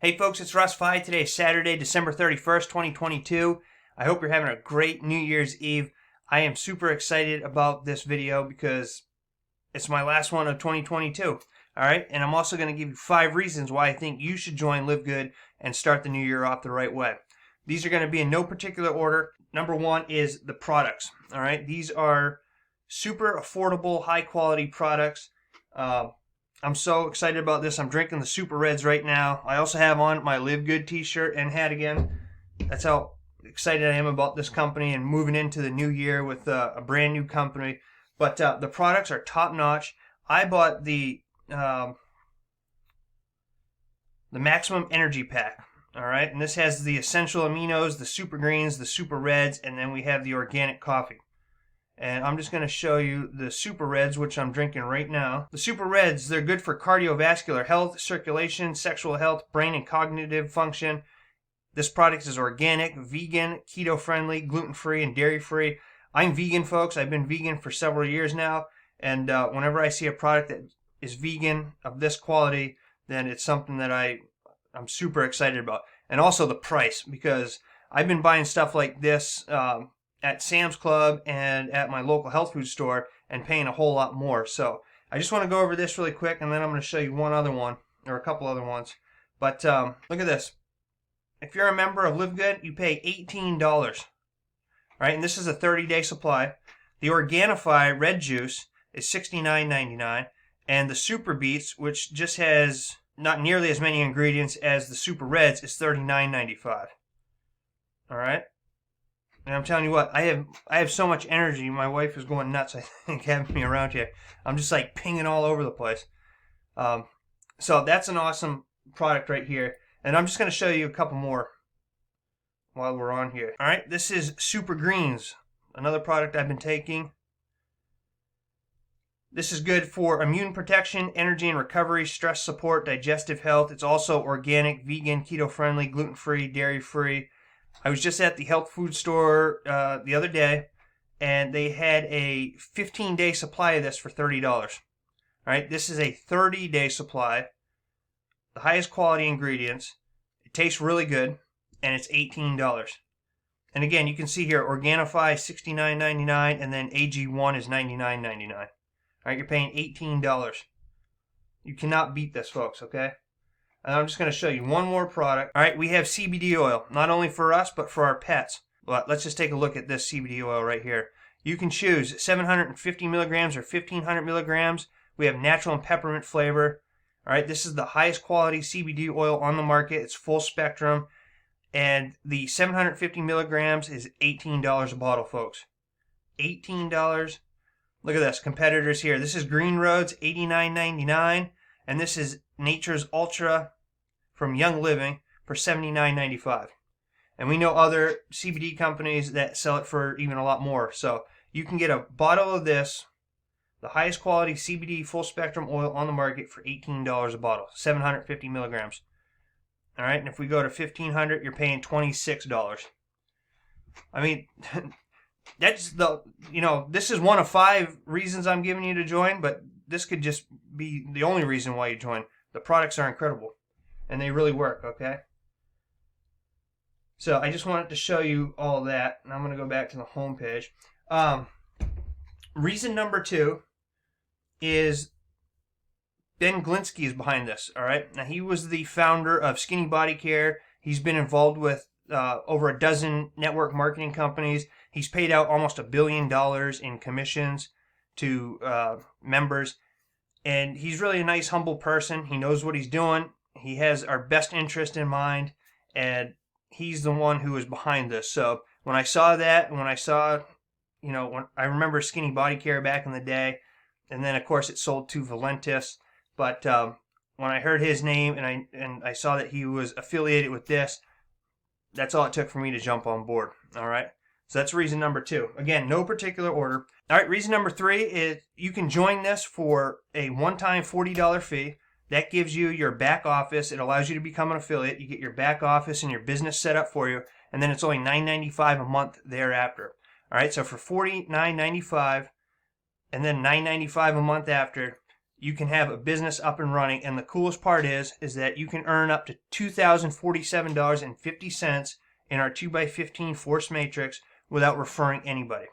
Hey folks, it's Russ. Today is Saturday, December 31st, 2022. I hope you're having a great New Year's Eve. I am super excited about this video because it's my last one of 2022. Alright, and I'm also going to give you 5 reasons why I think you should join LiveGood and start the new year off the right way. These are going to be in no particular order. Number 1 is the products. Alright, these are super affordable, high quality products. I'm so excited about this. I'm drinking the Super Reds right now. I also have on my LiveGood t-shirt and hat again. That's how excited I am about this company and moving into the new year with a brand new company. But the products are top notch. I bought the Maximum Energy Pack. Alright, and this has the essential aminos, the super greens, the super reds, and then we have the organic coffee. And I'm just going to show you the Super Reds, which I'm drinking right now. The Super Reds, they're good for cardiovascular health, circulation, sexual health, brain and cognitive function. This product is organic, vegan, keto-friendly, gluten-free, and dairy-free. I'm vegan, folks. I've been vegan for several years now. And whenever I see a product that is vegan of this quality, then it's something that I'm super excited about. And also the price, because I've been buying stuff like this at Sam's Club and at my local health food store and paying a whole lot more. So I just want to go over this really quick, and then I'm going to show you one other one, or a couple other ones. But look at this. If you're a member of LiveGood, you pay $18. Right, and this is a 30-day supply. The Organifi red juice is $69.99, and the Super Beets, which just has not nearly as many ingredients as the Super Reds, is $39.95. All right. And I'm telling you what, I have so much energy. My wife is going nuts, I think, having me around here. I'm just like pinging all over the place. So that's an awesome product right here. And I'm just going to show you a couple more while we're on here. All right, this is Super Greens, another product I've been taking. This is good for immune protection, energy and recovery, stress support, digestive health. It's also organic, vegan, keto-friendly, gluten-free, dairy-free. I was just at the health food store the other day, and they had a 15-day supply of this for $30. All right, this is a 30-day supply, the highest quality ingredients. It tastes really good, and it's $18. And again, you can see here, Organifi $69.99, and then AG1 is $99.99. All right, you're paying $18. You cannot beat this, folks, okay? And I'm just going to show you one more product. All right, we have CBD oil, not only for us, but for our pets. But let's just take a look at this CBD oil right here. You can choose 750 milligrams or 1,500 milligrams. We have natural and peppermint flavor. All right, this is the highest quality CBD oil on the market. It's full spectrum. And the 750 milligrams is $18 a bottle, folks. $18. Look at this, competitors here. This is Green Road's $89.99. And this is Nature's Ultra from Young Living for $79.95. And we know other CBD companies that sell it for even a lot more. So you can get a bottle of this, the highest quality CBD full spectrum oil on the market, for $18 a bottle, 750 milligrams. All right, and if we go to 1,500, you're paying $26. I mean, that's this is one of 5 reasons I'm giving you to join, but this could just be the only reason why you join. The products are incredible, and they really work, okay? So I just wanted to show you all that, and I'm going to go back to the home page. Reason number 2 is Ben Glinsky is behind this, all right? Now, he was the founder of Skinny Body Care. He's been involved with over a dozen network marketing companies. He's paid out almost $1 billion in commissions to members. And he's really a nice, humble person. He knows what he's doing. He has our best interest in mind. And he's the one who is behind this. So when I saw that, and when I saw, when I remember Skinny Body Care back in the day, and then, of course, it sold to Valentis. But when I heard his name and I saw that he was affiliated with this, that's all it took for me to jump on board. All right. So that's reason number 2. Again, no particular order. All right, reason number 3 is you can join this for a one-time $40 fee. That gives you your back office. It allows you to become an affiliate. You get your back office and your business set up for you, and then it's only $9.95 a month thereafter. All right, so for $49.95 and then $9.95 a month after, you can have a business up and running. And the coolest part is that you can earn up to $2,047.50 in our 2x15 force matrix without referring anybody.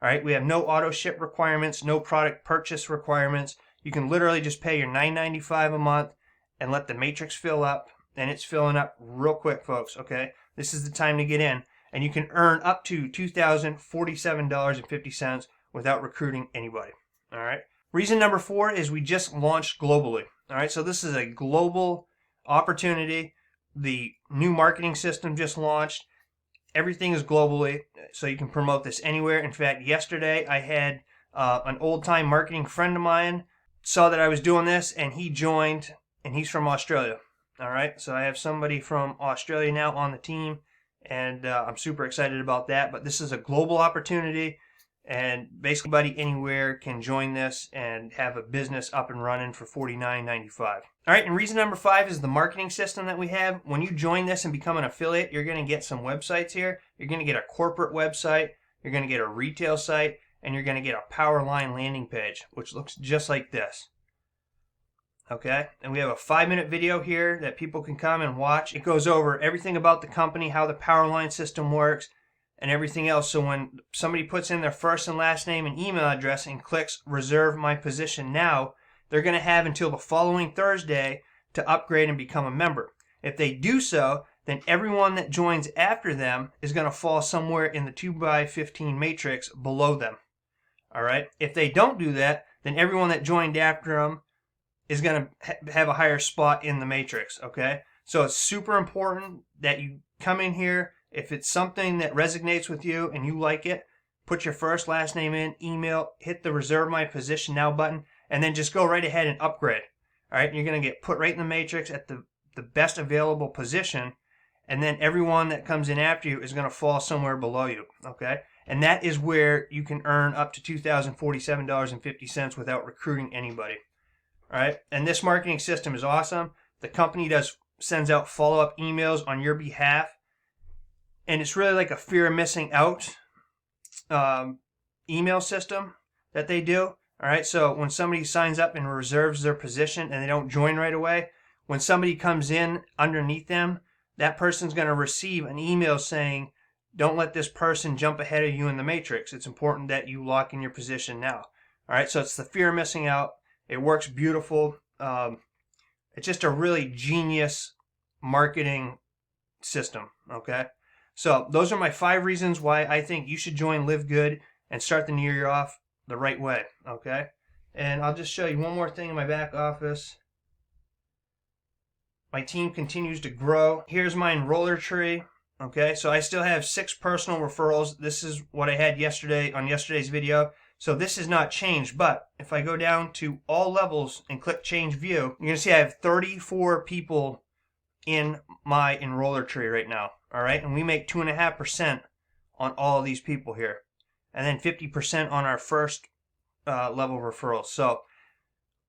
All right, we have no auto ship requirements, no product purchase requirements. You can literally just pay your $9.95 a month and let the matrix fill up, and it's filling up real quick, folks, okay? This is the time to get in, and you can earn up to $2,047.50 without recruiting anybody, all right? Reason number 4 is we just launched globally, all right? So this is a global opportunity. The new marketing system just launched. Everything is globally, so you can promote this anywhere. In fact, yesterday I had an old-time marketing friend of mine saw that I was doing this, and he joined, and he's from Australia. All right, so I have somebody from Australia now on the team, and I'm super excited about that. But this is a global opportunity, and basically anybody anywhere can join this and have a business up and running for $49.95. All right, and reason number 5 is the marketing system that we have. When you join this and become an affiliate, you're going to get some websites here. You're going to get a corporate website, you're going to get a retail site, and you're going to get a Powerline landing page, which looks just like this. Okay, and we have a 5-minute video here that people can come and watch. It goes over everything about the company, how the Powerline system works, and everything else. So when somebody puts in their first and last name and email address and clicks reserve my position now, they're going to have until the following Thursday to upgrade and become a member. If they do so, then everyone that joins after them is going to fall somewhere in the 2x15 matrix below them. All right. If they don't do that, then everyone that joined after them is going to have a higher spot in the matrix. Okay. So it's super important that you come in here. If it's something that resonates with you and you like it, put your first, last name in, email, hit the reserve my position now button, and then just go right ahead and upgrade. All right, you're going to get put right in the matrix at the best available position, and then everyone that comes in after you is going to fall somewhere below you, okay? And that is where you can earn up to $2,047.50 without recruiting anybody. All right, and this marketing system is awesome. The company sends out follow-up emails on your behalf, and it's really like a fear of missing out email system that they do. All right, so when somebody signs up and reserves their position and they don't join right away, when somebody comes in underneath them, that person's going to receive an email saying, don't let this person jump ahead of you in the matrix. It's important that you lock in your position now. All right, so it's the fear of missing out. It works beautiful. It's just a really genius marketing system, okay? So those are my 5 reasons why I think you should join LiveGood and start the new year off the right way, okay? And I'll just show you one more thing in my back office. My team continues to grow. Here's my enroller tree, okay? So I still have 6 personal referrals. This is what I had yesterday on yesterday's video. So this has not changed, but if I go down to all levels and click change view, you're going to see I have 34 people in my enroller tree right now, all right? And we make 2.5% on all of these people here. And then 50% on our first level referrals. So,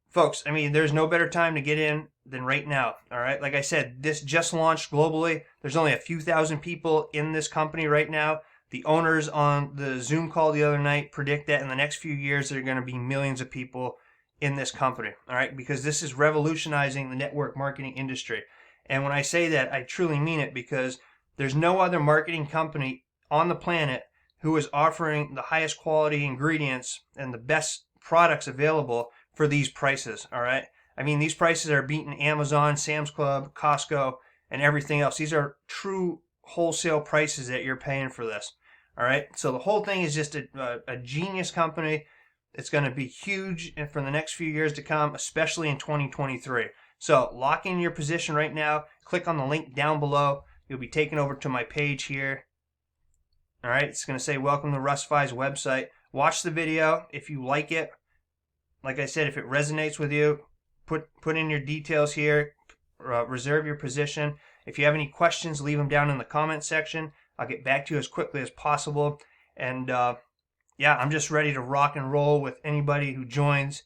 folks, I mean, there's no better time to get in than right now, all right? Like I said, this just launched globally. There's only a few thousand people in this company right now. The owners on the Zoom call the other night predict that in the next few years, there are going to be millions of people in this company, all right? Because this is revolutionizing the network marketing industry. And when I say that, I truly mean it, because there's no other marketing company on the planet who is offering the highest quality ingredients and the best products available for these prices, all right? I mean, these prices are beating Amazon, Sam's Club, Costco, and everything else. These are true wholesale prices that you're paying for this, all right? So the whole thing is just a genius company. It's going to be huge for the next few years to come, especially in 2023. So lock in your position right now. Click on the link down below. You'll be taken over to my page here. All right, it's going to say welcome to Russ Fi's website. Watch the video if you like it. Like I said, if it resonates with you, put in your details here. Reserve your position. If you have any questions, leave them down in the comment section. I'll get back to you as quickly as possible. And yeah, I'm just ready to rock and roll with anybody who joins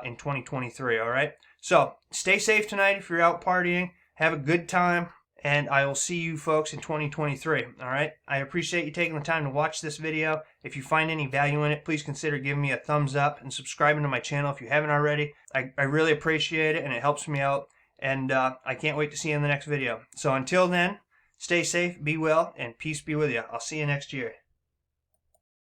in 2023. All right. So stay safe tonight if you're out partying. Have a good time. and I will see you folks in 2023. All right. I appreciate you taking the time to watch this video. If you find any value in it, please consider giving me a thumbs up and subscribing to my channel if you haven't already. I really appreciate it, and it helps me out. And I can't wait to see you in the next video. So until then, stay safe, be well, and peace be with you. I'll see you next year.